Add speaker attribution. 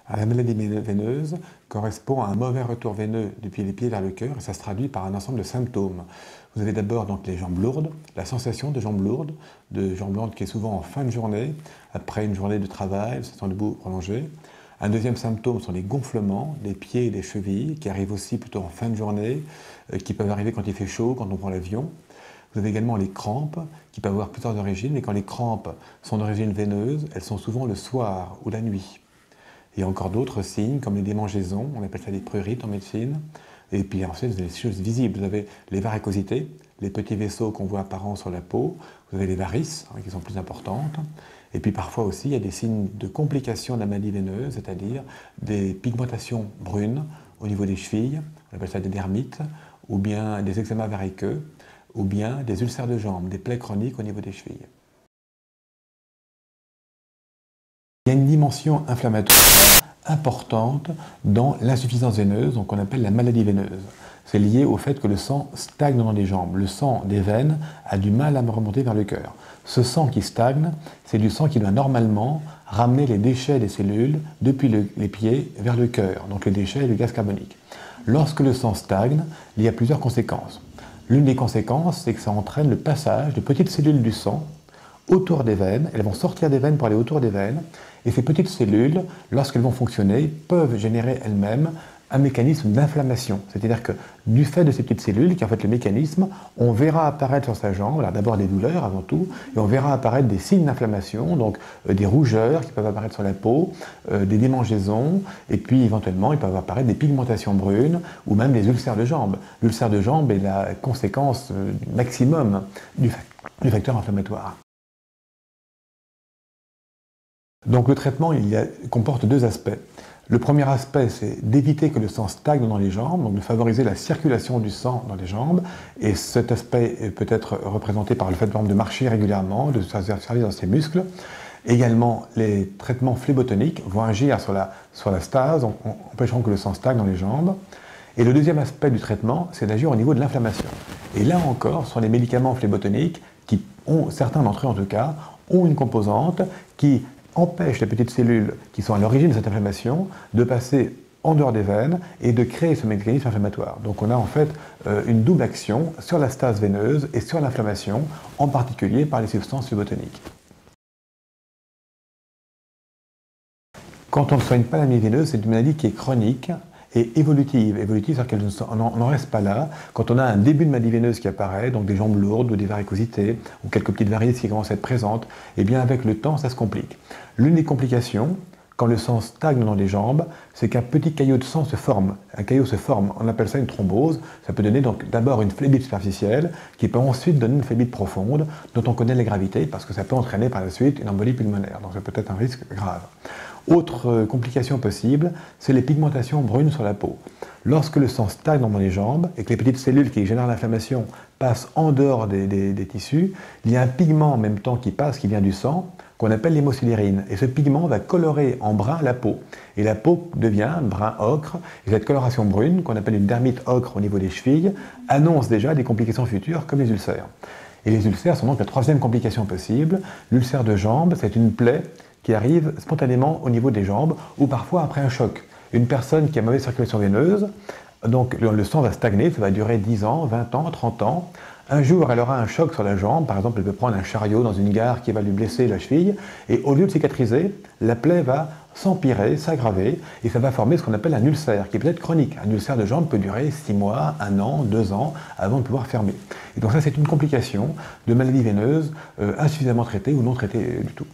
Speaker 1: La maladie veineuse correspond à un mauvais retour veineux depuis les pieds vers le cœur et ça se traduit par un ensemble de symptômes. Vous avez d'abord donc les jambes lourdes, la sensation de jambes lourdes qui est souvent en fin de journée, après une journée de travail, se sent debout prolongé. Un deuxième symptôme sont les gonflements des pieds et des chevilles qui arrivent aussi plutôt en fin de journée, qui peuvent arriver quand il fait chaud, quand on prend l'avion. Vous avez également les crampes qui peuvent avoir plusieurs origines, mais quand les crampes sont d'origine veineuse, elles sont souvent le soir ou la nuit. Il y a encore d'autres signes, comme les démangeaisons, on appelle ça des prurites en médecine. Et puis ensuite, vous avez des choses visibles. Vous avez les varicosités, les petits vaisseaux qu'on voit apparents sur la peau. Vous avez les varices, qui sont plus importantes. Et puis parfois aussi, il y a des signes de complications de la maladie veineuse, c'est-à-dire des pigmentations brunes au niveau des chevilles, on appelle ça des dermites, ou bien des eczémas variqueux, ou bien des ulcères de jambes, des plaies chroniques au niveau des chevilles. Il y a une dimension inflammatoire importante dans l'insuffisance veineuse, donc on appelle la maladie veineuse. C'est lié au fait que le sang stagne dans les jambes. Le sang des veines a du mal à remonter vers le cœur. Ce sang qui stagne, c'est du sang qui doit normalement ramener les déchets des cellules depuis les pieds vers le cœur, donc les déchets et le gaz carbonique. Lorsque le sang stagne, il y a plusieurs conséquences. L'une des conséquences, c'est que ça entraîne le passage de petites cellules du sang autour des veines, elles vont sortir des veines pour aller autour des veines, et ces petites cellules, lorsqu'elles vont fonctionner, peuvent générer elles-mêmes un mécanisme d'inflammation. C'est-à-dire que du fait de ces petites cellules, qui est en fait le mécanisme, on verra apparaître sur sa jambe, d'abord des douleurs avant tout, et on verra apparaître des signes d'inflammation, donc des rougeurs qui peuvent apparaître sur la peau, des démangeaisons, et puis éventuellement il peut apparaître des pigmentations brunes, ou même des ulcères de jambes. L'ulcère de jambe est la conséquence maximum du facteur inflammatoire. Donc le traitement comporte deux aspects. Le premier aspect, c'est d'éviter que le sang stagne dans les jambes, donc de favoriser la circulation du sang dans les jambes. Et cet aspect peut être représenté par le fait de marcher régulièrement, de se faire servir dans ses muscles. Également, les traitements phlébotoniques vont agir sur la stase, empêchant que le sang stagne dans les jambes. Et le deuxième aspect du traitement, c'est d'agir au niveau de l'inflammation. Et là encore, ce sont les médicaments phlébotoniques qui certains d'entre eux en tout cas, ont une composante qui empêche les petites cellules qui sont à l'origine de cette inflammation de passer en dehors des veines et de créer ce mécanisme inflammatoire. Donc on a en fait une double action sur la stase veineuse et sur l'inflammation, en particulier par les substances phlébotoniques. Quand on ne soigne pas la maladie veineuse, c'est une maladie qui est chronique et évolutive. Évolutive, c'est-à-dire qu'on n'en reste pas là. Quand on a un début de maladie veineuse qui apparaît, donc des jambes lourdes ou des varicosités, ou quelques petites varices qui commencent à être présentes, et bien avec le temps, ça se complique. L'une des complications, quand le sang stagne dans les jambes, c'est qu'un petit caillot de sang se forme. Un caillot se forme, on appelle ça une thrombose. Ça peut donner donc d'abord une phlébite superficielle, qui peut ensuite donner une phlébite profonde, dont on connaît la gravité, parce que ça peut entraîner par la suite une embolie pulmonaire. Donc ça peut être un risque grave. Autre complication possible, c'est les pigmentations brunes sur la peau. Lorsque le sang stagne dans les jambes et que les petites cellules qui génèrent l'inflammation passent en dehors des tissus, il y a un pigment en même temps qui passe, qui vient du sang, qu'on appelle l'hémocellérine. Et ce pigment va colorer en brun la peau. Et la peau devient brun ocre. Et cette coloration brune, qu'on appelle une dermite ocre au niveau des chevilles, annonce déjà des complications futures comme les ulcères. Et les ulcères sont donc la troisième complication possible. L'ulcère de jambe, c'est une plaie qui arrive spontanément au niveau des jambes ou parfois après un choc. Une personne qui a mauvaise circulation veineuse, donc le sang va stagner, ça va durer 10 ans, 20 ans, 30 ans. Un jour, elle aura un choc sur la jambe, par exemple, elle peut prendre un chariot dans une gare qui va lui blesser la cheville, et au lieu de cicatriser, la plaie va s'empirer, s'aggraver, et ça va former ce qu'on appelle un ulcère, qui peut être chronique. Un ulcère de jambe peut durer 6 mois, 1 an, 2 ans, avant de pouvoir fermer. Et donc ça, c'est une complication de maladie veineuse insuffisamment traitée ou non traitée du tout.